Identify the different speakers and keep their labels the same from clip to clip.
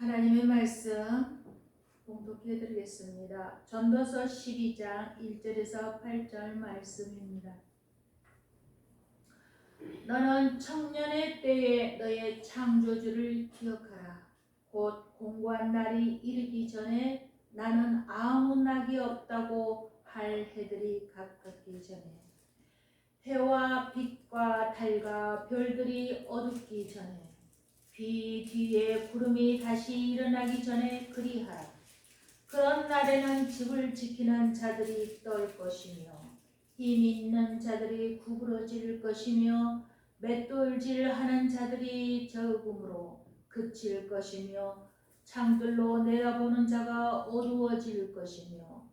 Speaker 1: 하나님의 말씀 봉독해 드리겠습니다. 전도서 12장 1절에서 8절 말씀입니다. 너는 청년의 때에 너의 창조주를 기억하라. 곧 공고한 날이 이르기 전에 나는 아무 낙이 없다고 할 해들이 가깝기 전에 해와 빛과 달과 별들이 어둡기 전에 비 뒤에 구름이 다시 일어나기 전에 그리하라. 그런 날에는 집을 지키는 자들이 떨 것이며 힘 있는 자들이 구부러질 것이며 맷돌질하는 자들이 적음으로 그칠 것이며 창들로 내다보는 자가 어두워질 것이며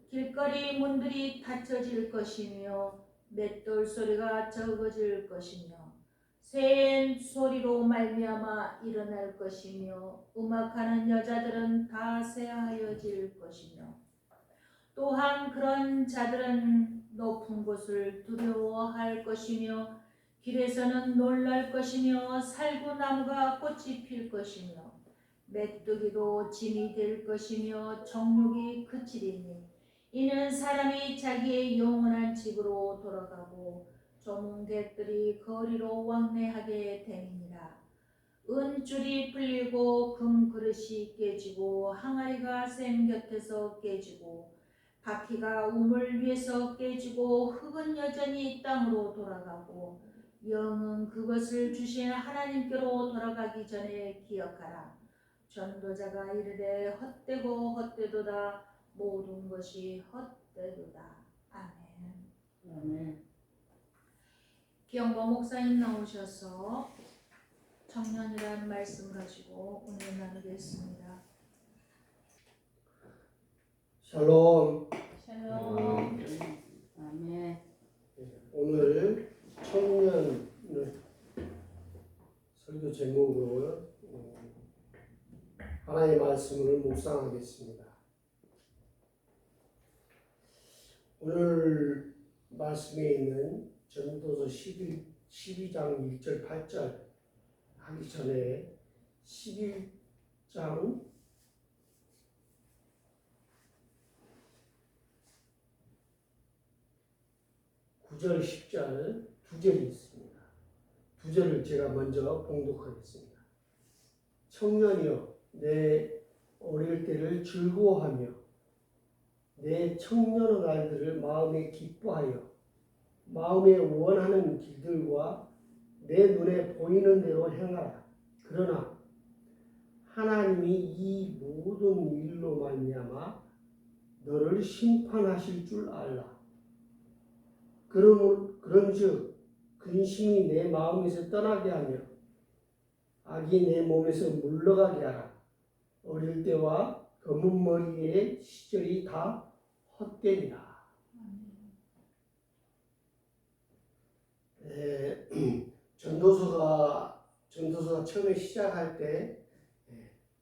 Speaker 1: 길거리 문들이 닫혀질 것이며 맷돌 소리가 적어질 것이며 새 소리로 말미암아 일어날 것이며 음악하는 여자들은 다 쇠하여질 것이며 또한 그런 자들은 높은 곳을 두려워할 것이며 길에서는 놀랄 것이며 살구나무가 꽃이 필 것이며 메뚜기도 짐이 될 것이며 정욕이 그치리니 이는 사람이 자기의 영원한 집으로 돌아가고 조문객들이 거리로 왕래하게 됨이니라. 은줄이 풀리고 금그릇이 깨지고 항아리가 샘 곁에서 깨지고 바퀴가 우물 위에서 깨지고 흙은 여전히 땅으로 돌아가고 영은 그것을 주신 하나님께로 돌아가기 전에 기억하라. 전도자가 이르되 헛되고 헛되도다. 모든 것이 헛되도다. 아멘.
Speaker 2: 아멘.
Speaker 1: 기영보 목사님 나오셔서 청년이라는 말씀 가지고 오늘 나누겠습니다.
Speaker 3: 샬롬.
Speaker 1: 샬롬.
Speaker 2: 아멘.
Speaker 3: 오늘 청년 설교 제목으로 하나님의 말씀을 묵상하겠습니다. 오늘 말씀에 있는 전도서 12장 1절 8절 하기 전에 11장 9절 10절 두 절이 있습니다. 두 절을 제가 먼저 봉독하겠습니다. 청년이여 내 어릴 때를 즐거워하며 내 청년의 날들을 마음에 기뻐하여 마음에 원하는 길들과 내 눈에 보이는 대로 행하라. 그러나 하나님이 이 모든 일로 말미암아 너를 심판하실 줄 알라. 그런즉 근심이 내 마음에서 떠나게 하며 악이 내 몸에서 물러가게 하라. 어릴 때와 검은 머리의 시절이 다 헛되리라. 전도서가 처음에 시작할 때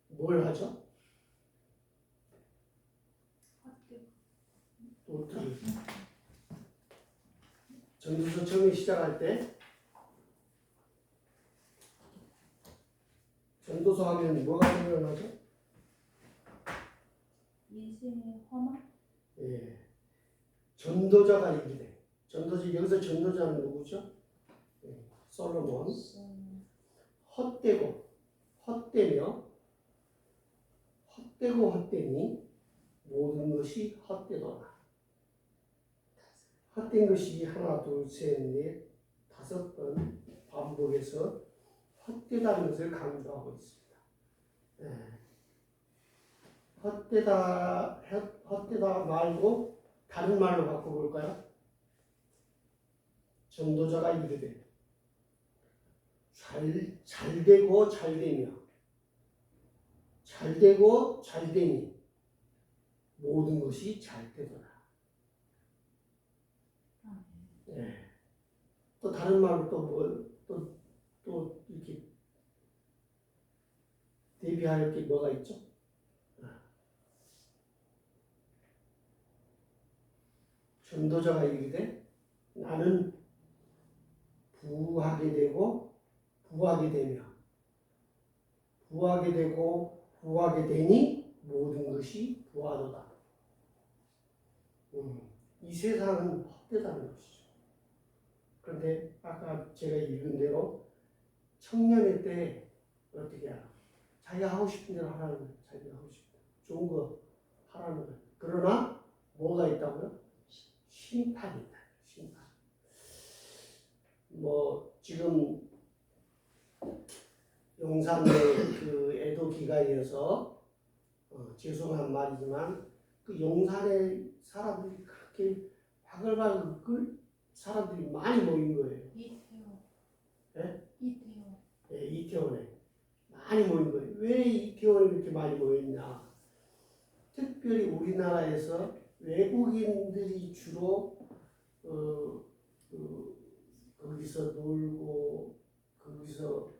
Speaker 3: 뭘 하죠? 전도서 처음에 시작할 때 전도서 하면 뭐가 생각나죠?
Speaker 1: 인생의 험한?
Speaker 3: 예, 전도자가 이르되 여기서 전도자는 누구죠? 예, 솔로몬. 헛되니 모든 것이 헛되도다. 헛된 것이 하나 둘 셋 넷 다섯 번 반복해서 헛되다는 것을 강조하고 있습니다. 예. 헛되다 말고 다른 말로 바꿔볼까요? 전도자가 이르되 잘되고 잘되며 잘되고 잘되니 모든 것이 잘되더라. 네. 또 다른 말로 또 이렇게 대비할 게 뭐가 있죠? 전도자가 이르되 나는 부하게 되고 구하게 되니 모든 것이 부하도다. 이 세상은 헛되다는 것이죠. 그런데 아까 제가 읽은 대로 청년의 때 어떻게 하라? 자기가 하고 싶은 대로 하라는 거예요. 자기가 하고 싶은 대로. 좋은 거 하라는 거예요. 그러나 뭐가 있다고요? 심판이 있다. 심판. 뭐 지금 용산의 그 애도 기간이어서 죄송한 말이지만 그 용산의 사람들이 그렇게 바글바글 사람들이 많이 모인 거예요.
Speaker 1: 이태원.
Speaker 3: 예?
Speaker 1: 이태원.
Speaker 3: 예, 이태원에 많이 모인 거예요. 왜 이태원에 이렇게 많이 모였냐? 특별히 우리나라에서 외국인들이 주로 거기서 놀고 거기서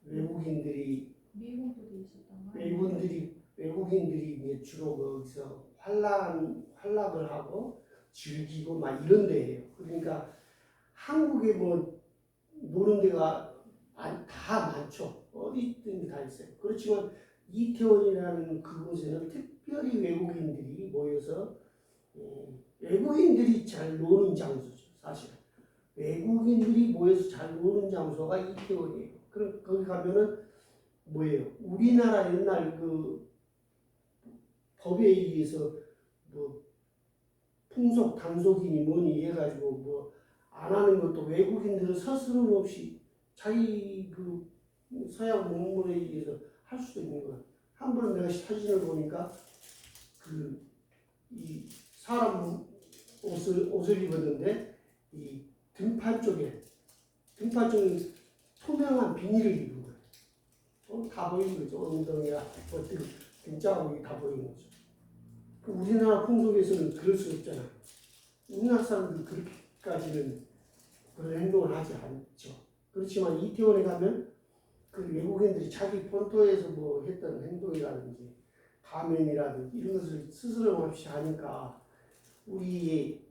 Speaker 3: 외국인들이
Speaker 1: 미국도 있었던 거.
Speaker 3: 외국인들이 이제 주로 거기서 환락을 하고 즐기고 막 이런 데예요. 그러니까 한국에 뭐 노는 데가 다 많죠. 어디든지 다 있어요. 그렇지만 이태원이라는 그곳에는 특별히 외국인들이 모여서 외국인들이 잘 노는 장소죠. 사실 외국인들이 모여서 잘 노는 장소가 이태원이에요. 그럼 거기 가면은 뭐예요? 우리나라 옛날 그 법에 의해서 뭐 풍속 단속이니 뭐니 해가지고 뭐 안 하는 것도 외국인들은 서스럼 없이 자기 그 서양 문물에 의해서 할 수도 있는 거야. 한 번은 내가 사진을 보니까 그 이 사람 옷을 입었는데 이 등판 쪽에 투명한 비닐을 입은 거예요. 다 보이는 거죠. 엉덩이나 등자국이 다 보이는 거죠. 그 우리나라 풍속에서는 그럴 수 없잖아요. 우리나라 사람들은 그렇게까지는 그런 행동을 하지 않죠. 그렇지만 이태원에 가면 그 외국인들이 자기 본토에서 뭐 했던 행동이라든지 가면이라든지 이런 것을 스스럼 없이 하니까 우리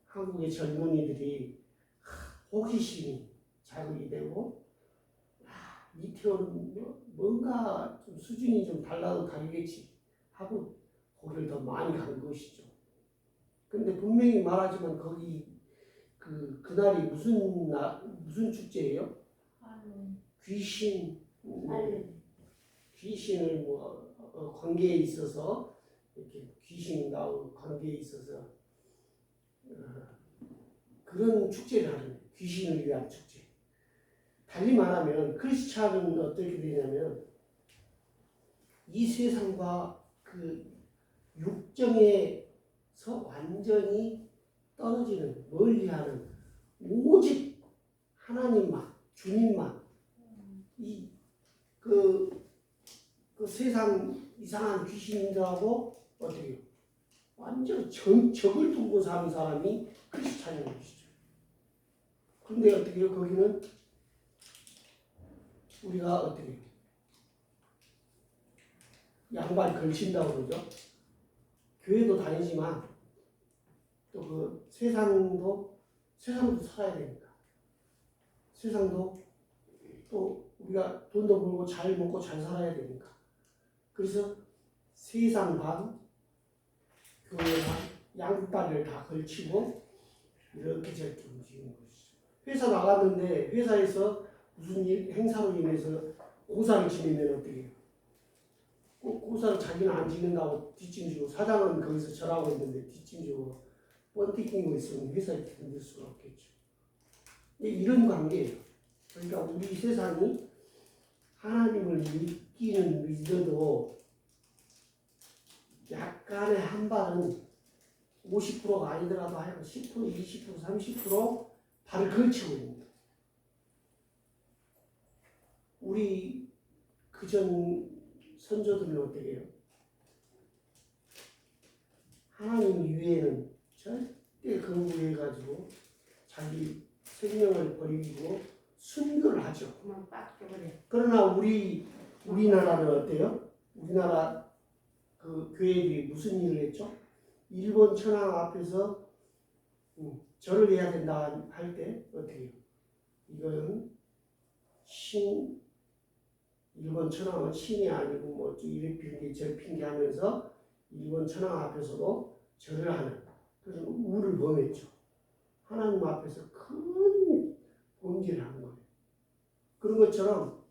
Speaker 3: 한국의 젊은이들이 호기심이 자극이 되고 이태원은 뭔가 좀 수준이 좀 달라도 다르겠지 하고 거기를 더 많이 간 것이죠. 근데 분명히 말하지만 거기 그날이 무슨 축제예요? 귀신 귀신을 관계에 있어서 이렇게 귀신 나온 관계에 있어서 그런 축제를 하는 귀신을 위한 축제. 달리 말하면 크리스찬은 어떻게 되냐면 이 세상과 그 육정에서 완전히 떨어지는 멀리하는 오직 하나님만 주님만 그 세상 이상한 귀신들하고 어떻게 해요? 완전 적을 두고 사는 사람이 크리스찬인 것이죠. 그런데 어떻게 해요? 거기는 우리가 어떻게 해요? 양발 걸친다고 그러죠. 교회도 다니지만 또 그 세상도 살아야 되니까. 세상도 또 우리가 돈도 벌고 잘 먹고 잘 살아야 되니까. 그래서 세상 반, 교회 반, 양발을 다 걸치고 이렇게 저렇게 움직이는 것이죠. 회사 나갔는데 회사에서 무슨 행사로 인해서 고사를 지내면 어떻게 해요? 고사를 자기는 안 지낸다고 뒷짐지고 사장은 거기서 절하고 있는데 뒷짐지고 뻔튀기고 있으면 회사에 견딜 수가 없겠죠. 이런 관계예요. 그러니까 우리 세상이 하나님을 믿어도 약간의 한 발은 50%가 아니더라도 하여간 10%, 20%, 30% 발을 걸치고 있는 거예요. 우리 그전 선조들은 어떻게 해요? 하나님 위에는 절대 거부해가지고 자기 생명을 버리고 순교를 하죠.
Speaker 2: 그만 빡쳐버려.
Speaker 3: 그러나 우리나라는 어때요? 우리나라 그 교회들이 무슨 일을 했죠? 일본 천황 앞에서 절을 해야 된다 할 때 어떻게 해요? 이거는 일본 천황은 신이 아니고 뭐 이래 핑계 저 핑계 하면서 일본 천황 앞에서도 절을 하는 그런 우를 범했죠. 하나님 앞에서 큰 범죄를 한 거예요. 그런 것처럼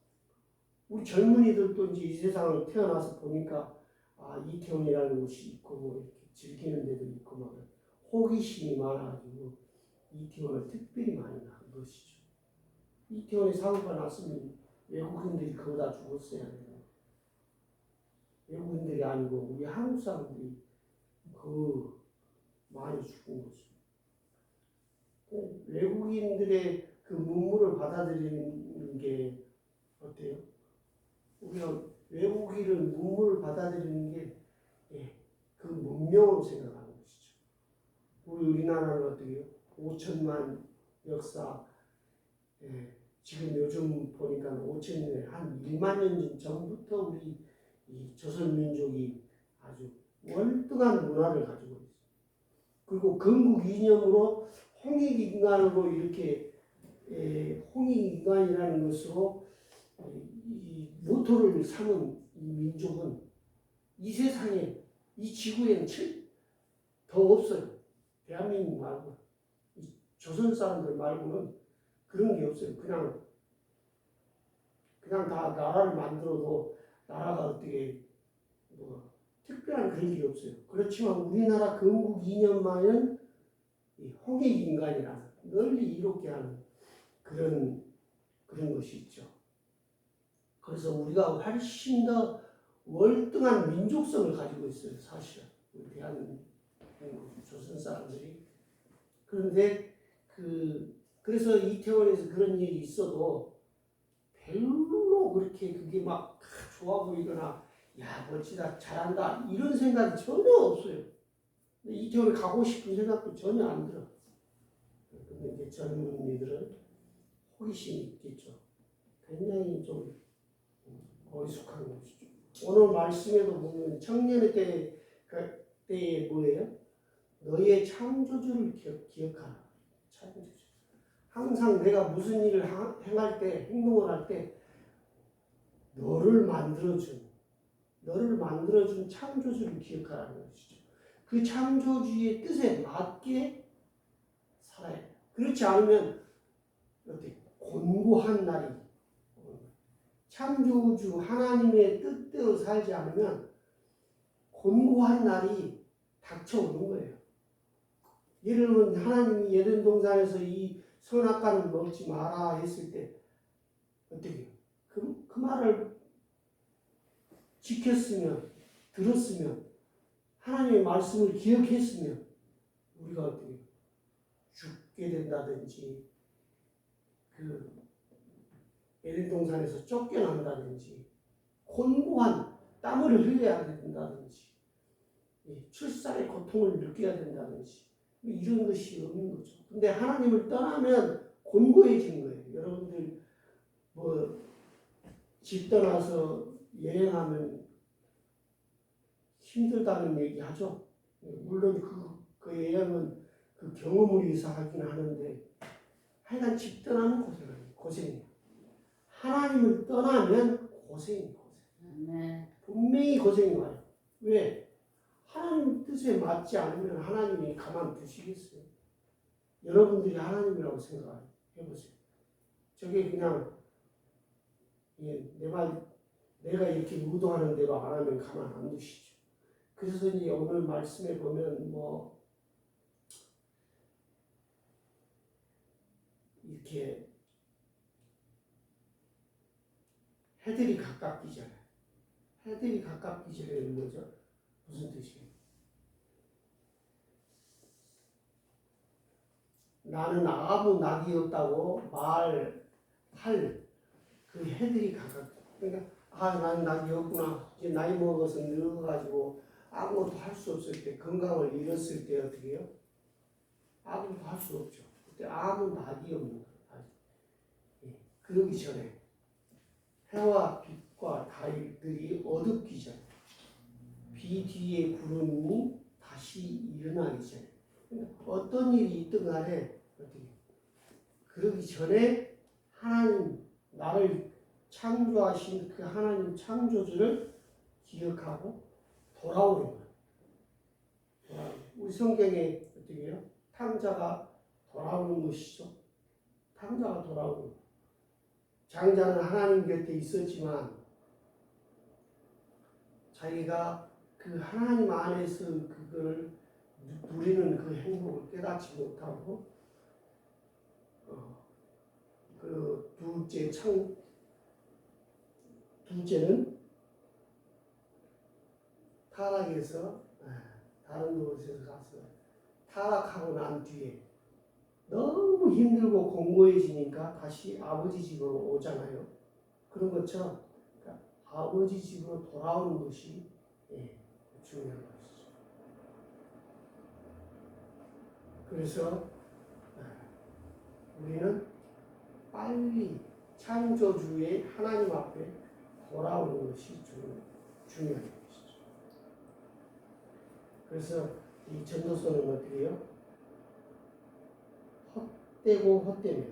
Speaker 3: 우리 젊은이들도 이제 이 세상을 태어나서 보니까 이태원이라는 곳이 있고 뭐 이렇게 즐기는 데도 있고 막 호기심이 많아가지고 이태원을 특별히 많이 나는 것이죠. 이태원에 사고가 났으면 외국인들이 거기다 죽었어야 해요. 외국인들이 아니고 우리 한국 사람들이 그 많이 죽은 거죠. 외국인들의 그 문물을 받아들이는 게 어때요? 우리가 외국인을 문물을 받아들이는 게 그 문명으로 생각하는 것이죠. 우리나라는 어떻게 해요? 5천만 역사, 지금 요즘 보니까 5천년, 한 1만 년 전부터 우리 이 조선민족이 아주 월등한 문화를 가지고 있어요. 그리고 건국 이념으로 홍익인간으로 이렇게 홍익인간이라는 것으로 이 모토를 삼은 이 민족은 이 세상에 이 지구에는 더 없어요. 대한민국 말고 이 조선 사람들 말고는 그런 게 없어요. 그냥 다 나라를 만들어도 나라가 어떻게 뭐 특별한 그런 게 없어요. 그렇지만 우리나라 건국 2년만은 홍익인간이라는 널리 이롭게 하는 그런 것이 있죠. 그래서 우리가 훨씬 더 월등한 민족성을 가지고 있어요. 사실은 우리 대한민국 조선 사람들이. 그런데 그래서 이태원에서 그런 일이 있어도 별로 그렇게 그게 막 좋아 보이거나 야 멋지다 잘한다 이런 생각이 전혀 없어요. 이태원에 가고 싶은 생각도 전혀 안 들어. 근데 이제 젊은이들은 호기심이 있겠죠. 굉장히 좀 어리숙한 것이죠. 오늘 말씀에도 보면 청년의 때에 뭐예요? 너의 창조주를 기억하라. 창조주. 항상 내가 무슨 일을 행할 때, 행동을 할 때 너를 만들어준 창조주를 기억하라는 것이죠. 그 창조주의 뜻에 맞게 살아야 돼요. 그렇지 않으면 어떻게 곤고한 날이 창조주 하나님의 뜻대로 살지 않으면 곤고한 날이 닥쳐오는 거예요. 예를 들면 하나님이 에덴 동산에서 이 선악과를 먹지 마라 했을 때 어떻게 그 말을 지켰으면 들었으면 하나님의 말씀을 기억했으면 우리가 어떻게 죽게 된다든지 에덴 동산에서 쫓겨난다든지 곤고한 땀을 흘려야 된다든지 출산의 고통을 느껴야 된다든지 이런 것이 없는 거죠. 근데 하나님을 떠나면 곤고해지는 거예요. 여러분들 뭐 집 떠나서 여행하면 힘들다는 얘기 하죠. 물론 그 여행은 그 경험을 위해서 하긴 하는데 하여간 집 떠나면 고생이에요. 하나님을 떠나면 고생이에요. 분명히 고생이 와요. 왜? 하나님 뜻에 맞지 않으면 하나님이 가만두시겠어요? 여러분들이 하나님이라고 생각해보세요. 저게 그냥 내가 이렇게 의도하는 대로 안 하면 가만 안 두시죠. 그래서 이제 오늘 말씀에 보면 이렇게 해들이 가깝기잖아요. 해들이 가깝기전에는 뭐죠? 무슨 뜻이에요? 나는 아무 낙이 없다고 말할 그 해들이 가깝다. 그러니까 나는 낙이 없구나. 이제 나이 먹어서 늙어가지고 아무것도 할 수 없을 때 건강을 잃었을 때 어떻게 해요? 아무것도 할 수 없죠. 그때 아무 낙이 없는 거예요. 그러기 전에 해와 빛과 달들이 어둡기 전에 비 뒤에 구름이 다시 일어나기 전에 어떤 일이 있든 간에 어떻게 그러기 전에 하나님 나를 창조하신 그 하나님 창조주를 기억하고 돌아오는 거예요. 우리 성경에 어떻게 해요? 탕자가 돌아오는 것이죠. 탕자가 돌아오는 거예요. 장자는 하나님 곁에 있었지만 자기가 그 하나님 안에서 그걸 누리는 그 행복을 깨닫지 못하고 그 둘째는 타락해서 다른 곳에서 가서 타락하고 난 뒤에 너무 힘들고 공고해지니까 다시 아버지 집으로 오잖아요. 그런 것처럼 아버지 집으로 돌아오는 것이 중요한 것이죠. 그래서 우리는 빨리 창조주의 하나님 앞에 돌아오는 것이 중요한 것이죠. 그래서 이 전도서는 어떻게 해요? 헛되고 헛되며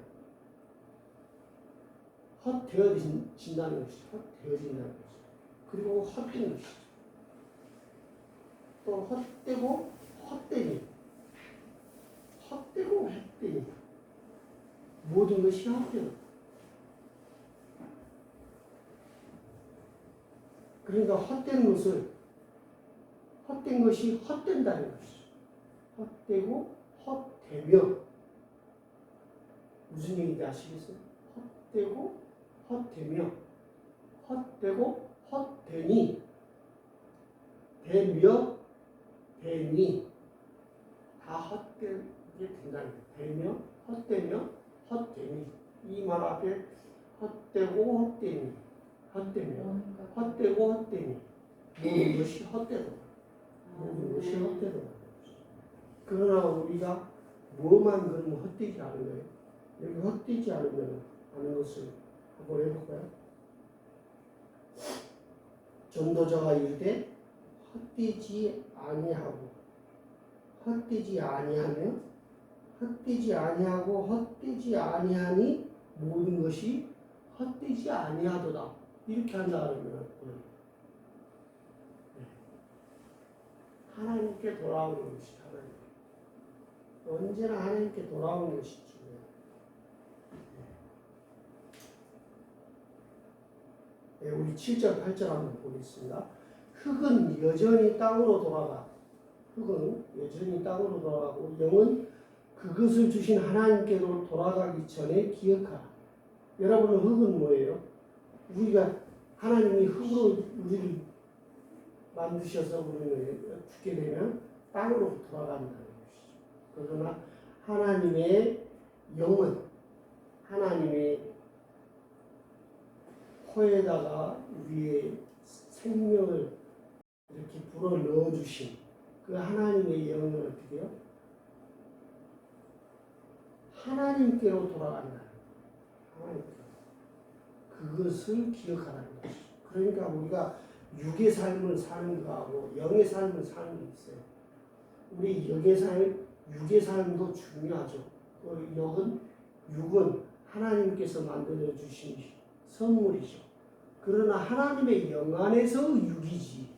Speaker 3: 헛되어진다는 것이죠. 헛되어진다는 것이죠. 그리고 헛된 것이죠. 또 헛되고 헛되니 헛되고 헛되니 모든 것이 헛되다. 그러니까 헛된 것이 헛된다는 것이죠. 헛되고 헛되며 무슨 얘기인지 아시겠어요? 헛되고 헛되며 헛되고 헛되니 되며 되니 다 헛되게 된다는 거예요. 되며 헛되며 헛되니 이 말 앞에 헛되고 헛되니 헛되며 헛되고 헛되니 모든 것이 헛되다. 모든 것이 헛되다. 그러나 우리가 뭐만 그러면 헛되지 않은 거예요. 여기 헛되지 않은 것을 한번 해볼까요? 전도자가 이르되 헛되지 아니하고 헛되지 아니하며 헛되지 아니하고 헛되지 아니하니 모든 것이 헛되지 아니하도다. 이렇게 한다 그러면 하나님께 돌아오는 것이 하나님. 언제나 하나님께 돌아오는 것이 중요해요. 네, 우리 7절, 8절 한번 보겠습니다. 흙은 여전히 땅으로 돌아가고 영은 그것을 주신 하나님께로 돌아가기 전에 기억하라. 여러분은 흙은 뭐예요? 우리가 하나님이 흙으로 우리를 만드셔서 우리는 죽게 되면 땅으로 돌아간다는 것이죠. 그러나 하나님의 영은 하나님의 코에다가 우리의 생명을 이렇게 불어 넣어주신 그 하나님의 영은 어떻게 해요? 하나님께로 돌아간다. 하나님께로. 그것을 기억하라는 것이죠. 그러니까 우리가 육의 삶을 사는 거하고 영의 삶을 사는 게 있어요. 우리 육의 삶도 중요하죠. 육은 하나님께서 만들어 주신 선물이죠. 그러나 하나님의 영 안에서 육이지.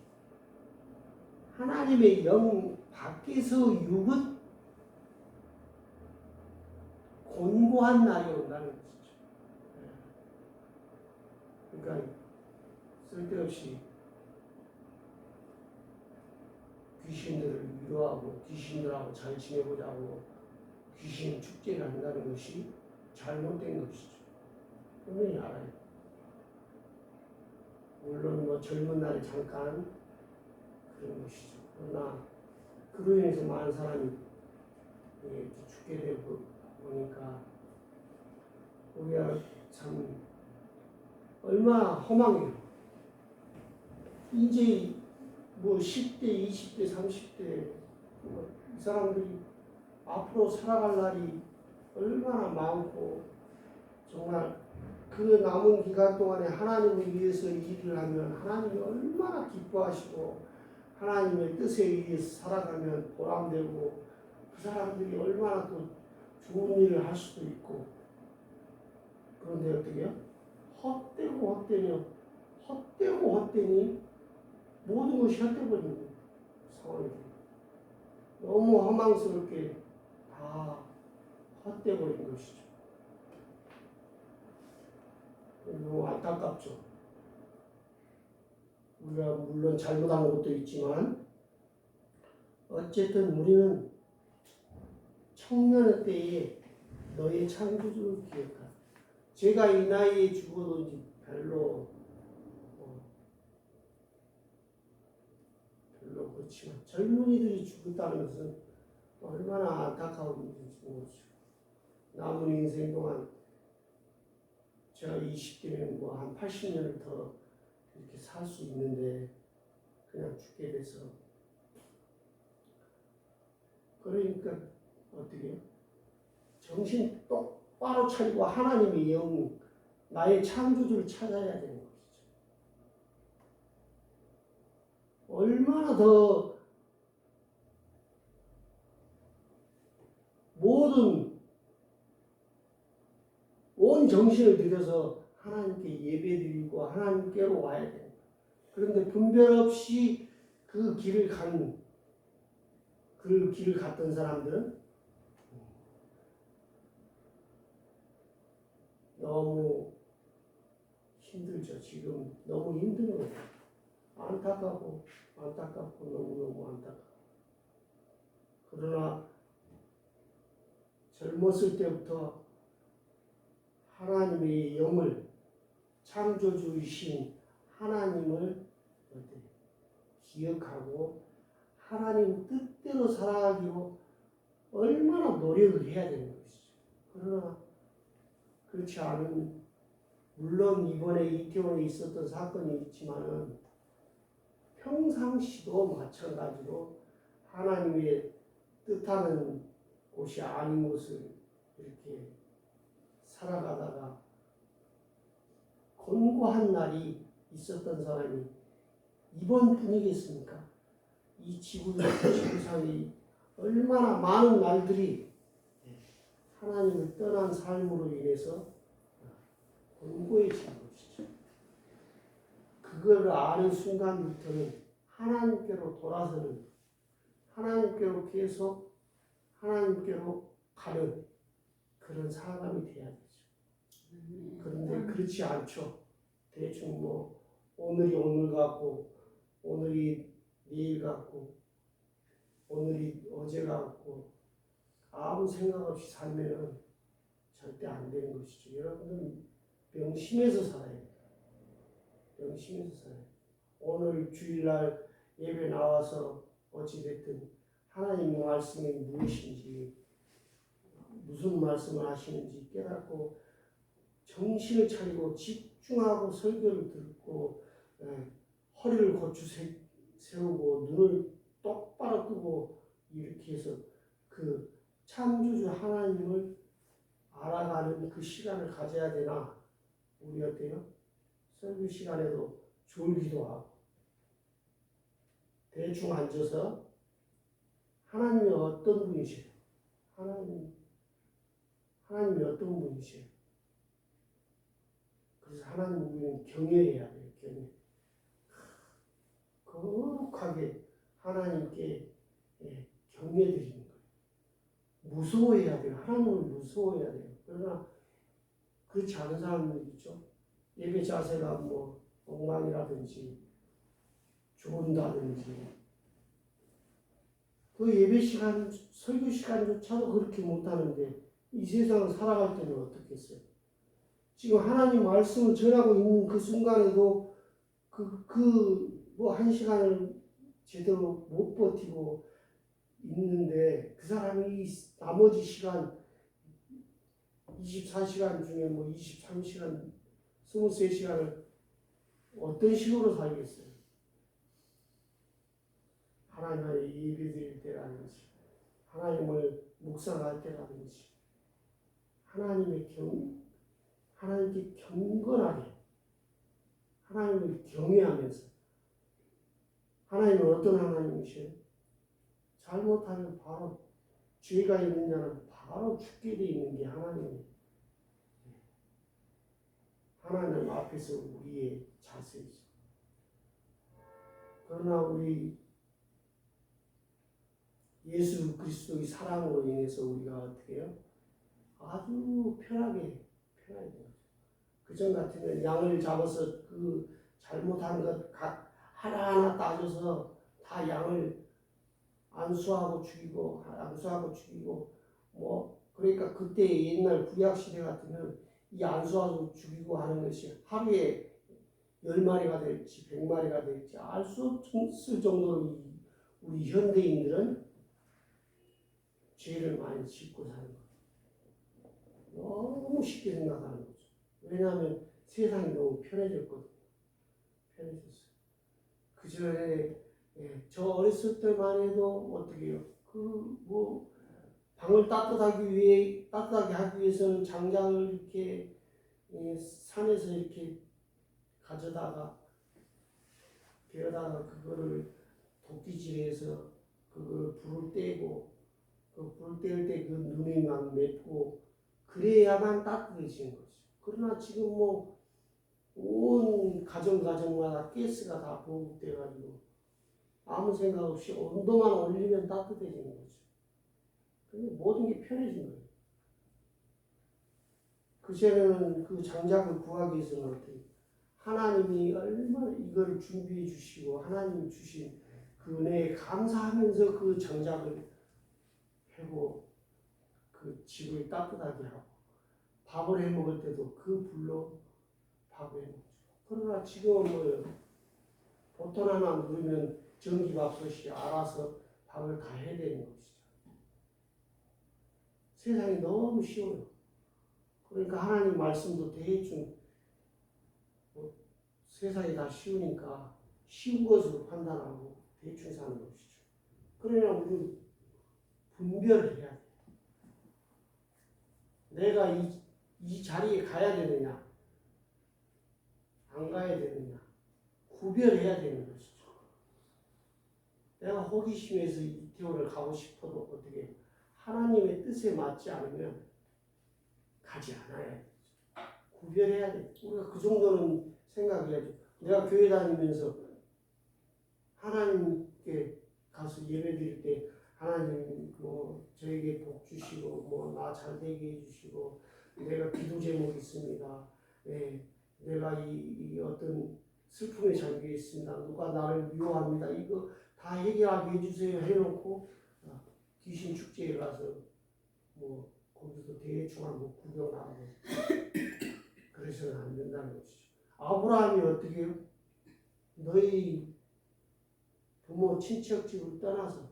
Speaker 3: 하나님의 영 밖에서 육은 곤고한 날이 온다는 것이죠. 그러니까 쓸데없이 귀신들을 위로하고 귀신들하고 잘 지내보자고 귀신 축제를 한다는 것이 잘못된 것이죠. 분명히 알아요. 물론 뭐 젊은 날에 잠깐 그런 것이죠. 그러나 그로 인해서 많은 사람이 죽게 되고 보니까 우리가 참 얼마나 허망해요. 이제 뭐 10대, 20대, 30대 이 사람들이 앞으로 살아갈 날이 얼마나 많고 정말 그 남은 기간 동안에 하나님을 위해서 일을 하면 하나님이 얼마나 기뻐하시고 하나님의 뜻에 의해서 살아가면 보람되고 그 사람들이 얼마나 또 좋은 일을 할 수도 있고 그런데 어떻게 해요? 헛되고 헛되며 헛되고 헛되니 모든 것이 헛되버리는 상황이 돼요. 너무 허망스럽게 다 헛되버린 것이죠. 너무 안타깝죠. 우리가 물론 잘못한 것도 있지만 어쨌든 우리는 청년의 때에 너의 창조주를 기억하라. 제가 이 나이에 죽어도 별로 그렇지만 젊은이들이 죽었다는 것은 얼마나 안타까운 일인지 모르죠. 남은 인생 동안 제가 20대면 뭐 한 80년을 더 이렇게 살 수 있는데 그냥 죽게 돼서 그러니까 어떻게 해요? 정신 똑바로 차리고 하나님의 영, 나의 창조주를 찾아야 되는 것이죠. 얼마나 더 온 정신을 들여서 하나님께 예배드리고 하나님께로 와야 돼요. 그런데 분별 없이 그 길을 갔던 사람들은 너무 힘들죠. 지금 너무 힘든 거예요. 안타깝고 너무너무 안타깝고. 그러나 젊었을 때부터 하나님의 영을 창조주이신 하나님을 기억하고 하나님 뜻대로 살아가기로 얼마나 노력을 해야 되는 것이죠. 그러나 그렇지 않은, 물론 이번에 이태원에 있었던 사건이 있지만은 평상시도 마찬가지로 하나님의 뜻하는 곳이 아닌 곳을 이렇게 살아가다가 곤고한 날이 있었던 사람이 이번 뿐이겠습니까? 이 지구상에 얼마나 많은 날들이 하나님을 떠난 삶으로 인해서 곤고해진 것이죠. 그걸 아는 순간부터는 하나님께로 돌아서는, 하나님께로 계속 하나님께로 가는 그런 사람이 돼야 되죠. 그런데 그렇지 않죠. 대충 뭐 오늘이 오늘 같고 오늘이 내일 같고 오늘이 어제 같고 아무 생각 없이 살면은 절대 안 되는 것이죠. 여러분은 명심해서 살아야 돼요. 명심해서 살아야 돼요. 오늘 주일날 예배 나와서 어찌됐든 하나님의 말씀이 무엇인지, 무슨 말씀을 하시는지 깨닫고 정신을 차리고 집중하고 설교를 듣고 허리를 고추 세우고 눈을 똑바로 뜨고 이렇게 해서 그 창조주 하나님을 알아가는 그 시간을 가져야 되나? 우리 어때요? 설교 시간에도 졸기도 하고 대충 앉아서 하나님이 어떤 분이세요? 하나님이 어떤 분이세요? 그래서 하나님 우리는 경외해야 돼요. 경외. 거룩하게 하나님께 경외드리는 거예요. 무서워해야 돼요. 하나님을 무서워해야 돼요. 그러나 그렇지 않은 사람들 있죠. 예배 자세가 뭐 엉망이라든지 조른다든지 그 예배 시간, 설교 시간조차도 그렇게 못하는데 이 세상을 살아갈 때는 어떻겠어요? 지금 하나님 말씀을 전하고 있는 그 순간에도 뭐 한 시간을 제대로 못 버티고 있는데 그 사람이 나머지 시간 24시간 중에 뭐 23시간, 23시간을 어떤 식으로 살겠어요? 하나님의 예배드릴 때라든지 하나님을 묵상할 때라든지 하나님께 경건하게 하나님을 경외하면서. 하나님은 어떤 하나님이세요? 잘못하면 바로 죄가 있는 자는 바로 죽게 돼 있는 게 하나님이에요. 하나님 앞에서 우리의 자세이죠. 그러나 우리 예수 그리스도의 사랑으로 인해서 우리가 어떻게 해요? 아주 편하게 되는 거죠. 그전 같으면 양을 잡아서 그 잘못한 것 각 하나하나 따져서 다 양을 안수하고 죽이고 뭐 그러니까 그때 옛날 구약 시대 같으면 이 안수하고 죽이고 하는 것이 하루에 10마리가 될지 100마리가 될지 알 수 없을 정도로 우리 현대인들은 죄를 많이 짓고 사는 거예요. 너무 쉽게 생각하는 거죠. 왜냐하면 세상이 너무 편해졌거든요. 편해졌어요. 그 전에 저 어렸을 때만 해도 어떻게 해요? 방을 따뜻하게 하기 위해서는 장작을 이렇게 산에서 이렇게 가져다가 베어다가 그거를 도끼질해서 그걸 불을 떼고 그 불 뗄 때 그 눈이 막 맺고 그래야만 따뜻해지는 거죠. 그러나 지금 뭐 온 가정마다 가스가 다 보급돼가지고 아무 생각 없이 온도만 올리면 따뜻해지는 거죠. 근데 모든 게 편해진 거예요. 그전에는 그 장작을 구하기 위해서는 어떻게 하나님이 얼마나 이걸 준비해 주시고 하나님이 주신 그 은혜에 감사하면서 그 장작을 해고 그 집을 따뜻하게 하고 밥을 해 먹을 때도 그 불로 밥을 해 먹죠. 그러나 지금은 뭐예요? 버튼 하나 누르면 전기밥솥이 알아서 밥을 다 해야 되는 것이죠. 세상이 너무 쉬워요. 그러니까 하나님 말씀도 대충 세상이 다 쉬우니까 쉬운 것으로 판단하고 대충 사는 것이죠. 그러나 우리는 분별을 해야 돼요. 내가 이 자리에 가야 되느냐 안 가야 되느냐 구별해야 되는 것이죠. 내가 호기심에서 이태원을 가고 싶어도 어떻게 하나님의 뜻에 맞지 않으면 가지 않아야 되죠. 구별해야 돼. 우리가 그 정도는 생각해야죠. 내가 교회 다니면서 하나님께 가서 예배 드릴 때 하나님 저에게 복 주시고 뭐 나 잘 되게 해주시고 내가 기도 제목이 있습니다. 내가 이 어떤 슬픔에 잠겨 있습니다. 누가 나를 미워합니다. 이거 다 해결하게 해주세요 해놓고 귀신 축제에 가서 뭐 거기서 대충 한번 구경하고 그래서는 안 된다는 것이죠. 아브라함이 어떻게 해요? 너희 부모 친척 집을 떠나서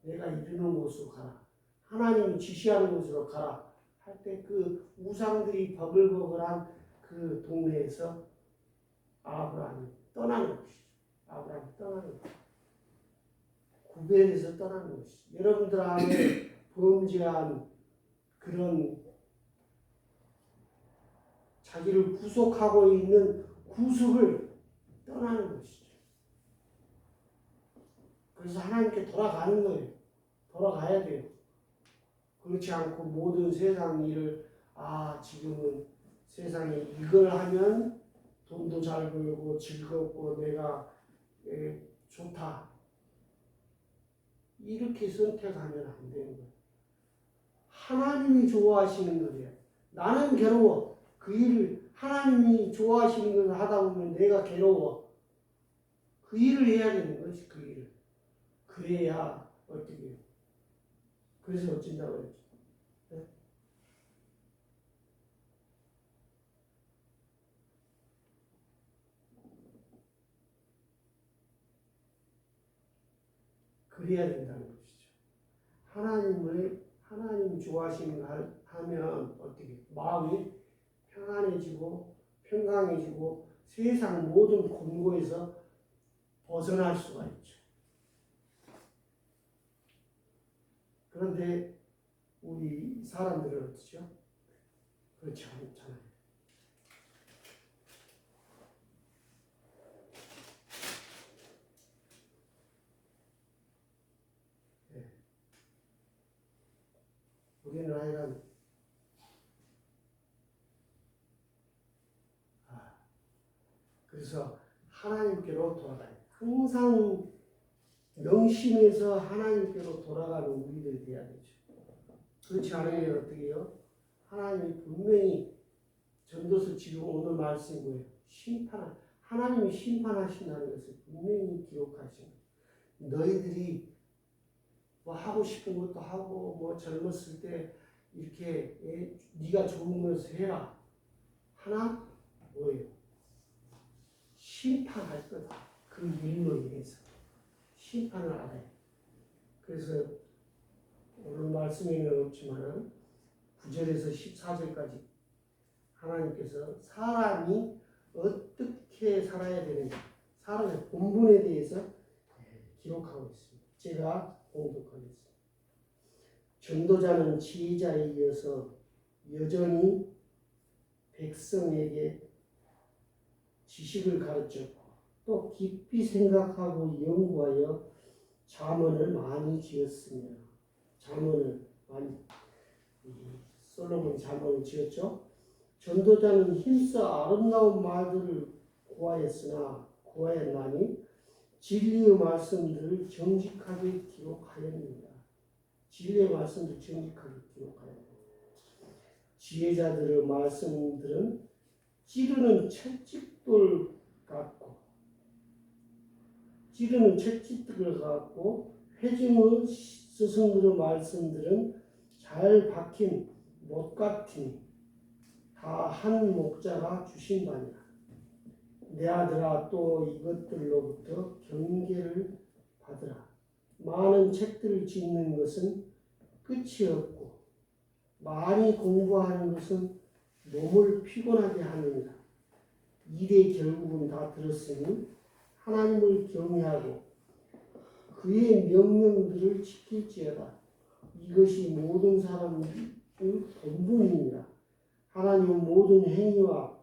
Speaker 3: 내가 이르는 곳으로 가라. 하나님이 지시하는 곳으로 가라. 할 때 그 우상들이 버글버글한 그 동네에서 아브라함이 떠나는 것이죠. 아브라함이 떠나는 것이죠. 구별해서 떠나는 것이죠. 여러분들 안에 범죄한 그런 자기를 구속하고 있는 구습을 떠나는 것이죠. 그래서 하나님께 돌아가는 거예요. 돌아가야 돼요. 그렇지 않고 모든 세상 일을 지금은 세상에 이걸 하면 돈도 잘 벌고 즐겁고 내가 좋다. 이렇게 선택하면 안 되는 거예요. 하나님이 좋아하시는 거예요. 나는 괴로워. 그 일을 하나님이 좋아하시는 것을 하다 보면 내가 괴로워. 그 일을 해야 되는 것이 그 일을. 그래야 어떻게 해요? 그래서 어쩐다고 그랬죠. 네? 그래야 된다는 것이죠. 하나님 좋아하시는 걸 하면 어떻게 마음이 평안해지고 평강해지고 세상 모든 곤고에서 벗어날 수가 있죠. 그런데 우리 사람들은 어떻죠? 그렇지 않잖아요. 우리는 하여간 그래서 하나님께로 돌아가요. 항상 명심해서 하나님께로 돌아가는 우리들이 돼야 되죠. 그렇지 않으면 어떻게 해요? 하나님이 분명히 전도서 지금 오늘 말씀이 뭐예요? 하나님이 심판하신다는 것을 분명히 기록하신 거예요. 너희들이 뭐 하고 싶은 것도 하고 뭐 젊었을 때 이렇게 네가 좋은 것을 해라. 하나 뭐예요? 심판할 거다. 그 일로 인해서 심판을 알아요. 그래서 오늘 말씀에는 없지만 9절에서 14절까지 하나님께서 사람이 어떻게 살아야 되는지 사람의 본분에 대해서 기록하고 있습니다. 제가 공독하겠습니다. 전도자는 지휘자에 이어서 여전히 백성에게 지식을 가르쳤고 또 깊이 생각하고 연구하여 잠언을 많이 지었으며 솔로몬이 잠언을 지었죠. 전도자는 힘써 아름다운 말들을 고하였나니 진리의 말씀들을 정직하게 기록하였느니라. 진리의 말씀들을 정직하게 기록하였느니라. 지혜자들의 말씀들은 찌르는 채찍돌 같고 회중의 스승들의 말씀들은 잘 박힌 못 같으니 다 한 목자가 주신 바니라. 내 아들아 또 이것들로부터 경계를 받으라. 많은 책들을 짓는 것은 끝이 없고 많이 공부하는 것은 몸을 피곤하게 하느니라. 일의 결국은 다 들었으니 하나님을 경외하고 그의 명령들을 지킬지어다. 이것이 모든 사람의 본분이니라. 하나님은 모든 행위와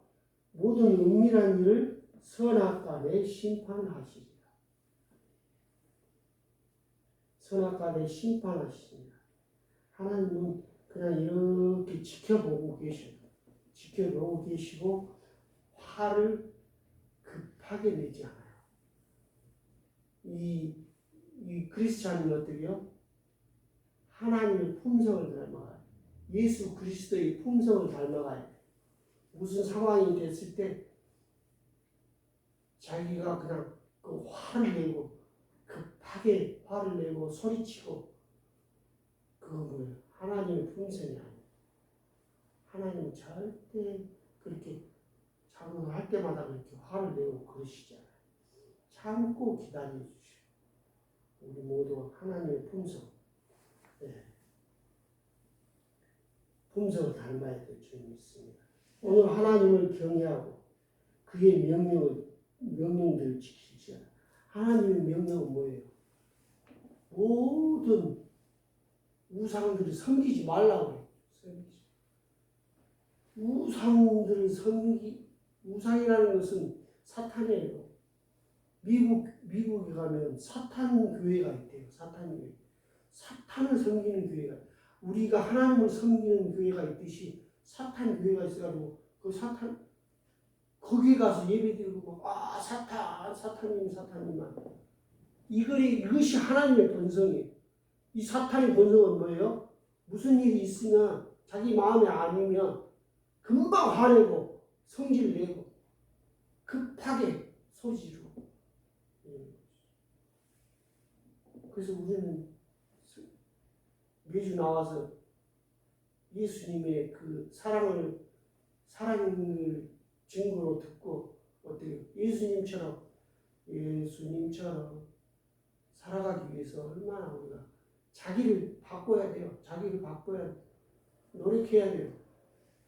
Speaker 3: 모든 은밀한 일을 선악간에 심판하시리라. 선악간에 심판하시리라. 하나님은 그냥 이렇게 지켜보고 계시고 화를 급하게 내지 않아요. 이 크리스찬은 어떻게요? 하나님의 품성을 닮아가요. 예수 그리스도의 품성을 닮아가야 돼요. 무슨 상황이 됐을 때 자기가 그냥 그 화를 내고 급하게 화를 내고 소리치고 그건 뭐예요? 하나님의 품성이 아니에요. 하나님은 절대 그렇게 잘못할 때마다 그렇게 화를 내고 그러시잖아요. 참고 기다려 주시고 우리 모두 하나님의 품성, 품성을 닮아야 될 줄 믿습니다. 오늘 하나님을 경외하고 그의 명령들을 지키자. 하나님의 명령은 뭐예요? 모든 우상들을 섬기지 말라고 해요. 우상이라는 것은 사탄이에요. 미국에 가면 사탄 교회가 있대요. 사탄을 섬기는 교회가. 우리가 하나님을 섬기는 교회가 있듯이 사탄 교회가 있어가지고 그 사탄 거기 가서 예배드리고 사탄님만 이것이 하나님의 본성이에요. 이 사탄의 본성은 뭐예요? 무슨 일이 있으면 자기 마음에 아니면 금방 화내고 성질 내고 급하게 소지르고. 그래서 우리는 매주 나와서 예수님의 그 사랑을 증거로 듣고 어때요? 예수님처럼 살아가기 위해서 얼마나 우리가 자기를 바꿔야 돼요. 노력해야 돼요.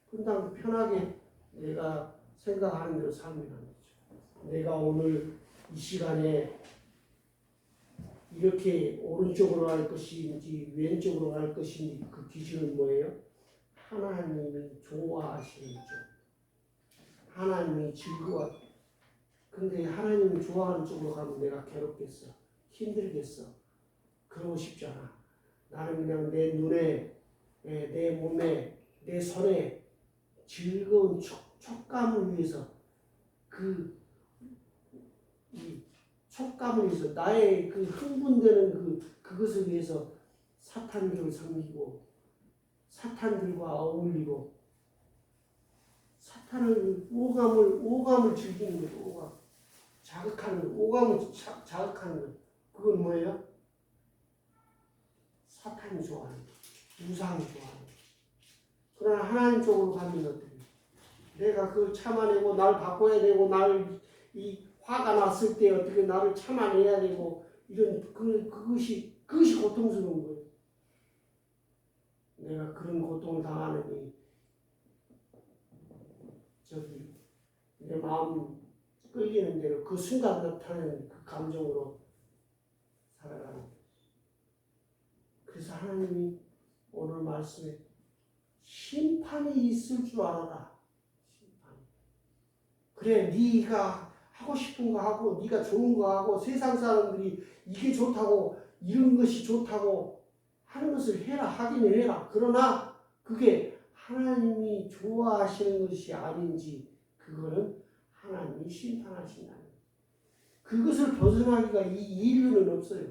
Speaker 3: 그냥 편하게 내가 생각하는 대로 살면 안 되죠. 내가 오늘 이 시간에 이렇게 오른쪽으로 갈 것인지 왼쪽으로 갈 것인지 그 기준은 뭐예요? 하나님이 좋아하시는 쪽. 하나님이 즐거워. 근데 하나님이 좋아하는 쪽으로 가면 내가 괴롭겠어. 힘들겠어. 그러고 싶지 않아. 나는 그냥 내 눈에, 내 몸에, 내 손에 즐거운 촉감을 위해서 그 이 촉감을 위해서 나의 그 흥분되는 그것을 위해서 사탄들을 섬기고 사탄들과 어울리고 사탄을 오감을 즐기는 거예요. 오감 자극하는 거, 오감을 자극하는 거. 그건 뭐예요? 사탄이 좋아하는 거, 우상이 좋아하는 거. 그러나 하나님 쪽으로 가면 어떻게? 내가 그걸 참아내고 날 바꿔야 되고 나를 이 화가 났을 때 어떻게 나를 참아내야 되고 이런 그것이 고통스러운 거예요. 내가 그런 고통을 당하느니 저기 내 마음 끌리는 대로 그 순간 나타나는 그 감정으로 살아가는 거예요. 그래서 하나님이 오늘 말씀에 심판이 있을 줄 알아라. 심판. 그래 네가 하고 싶은 거 하고 네가 좋은 거 하고 세상 사람들이 이게 좋다고 이런 것이 좋다고 하는 것을 해라. 하긴 해라. 그러나 그게 하나님이 좋아하시는 것이 아닌지 그거는 하나님이 심판하신다는 거예요. 그것을 벗어나기가 이 인류는 없어요.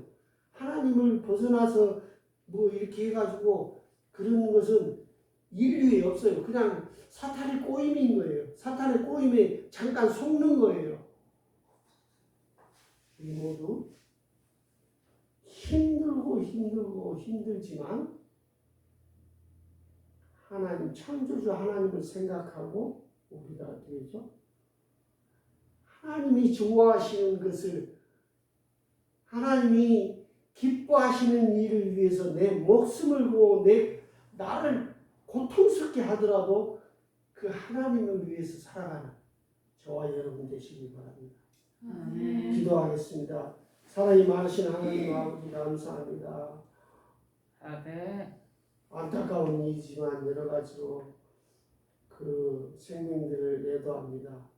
Speaker 3: 하나님을 벗어나서 뭐 이렇게 해가지고 그런 것은 인류에 없어요. 그냥 사탄의 꼬임인 거예요. 사탄의 꼬임에 잠깐 속는 거예요. 우리 모두 힘들지만 하나님 창조주 하나님을 생각하고 우리가 어떻게 하죠? 하나님이 좋아하시는 것을 하나님이 기뻐하시는 일을 위해서 내 목숨을 걸고 나를 고통스럽게 하더라도 그 하나님을 위해서 살아가는 저와 여러분 되시기 바랍니다.
Speaker 2: 아멘.
Speaker 3: 기도하겠습니다. 사랑이 많으신 하나님 아버지 감사합니다.
Speaker 2: 아멘.
Speaker 3: 안타까운 일이지만 여러 가지로 그 생명들을 애도합니다.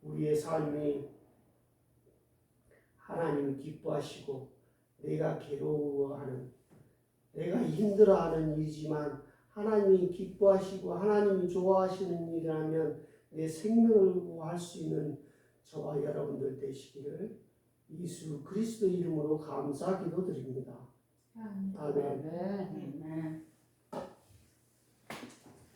Speaker 3: 우리의 삶이 하나님이 기뻐하시고 내가 괴로워하는 내가 힘들어하는 일이지만 하나님이 기뻐하시고 하나님이 좋아하시는 일이라면 내 생명을 구할 수 있는 저와 여러분들 되시기를 예수 그리스도 이름으로 감사 기도드립니다.
Speaker 1: 아멘.
Speaker 3: 아멘.
Speaker 2: 아멘.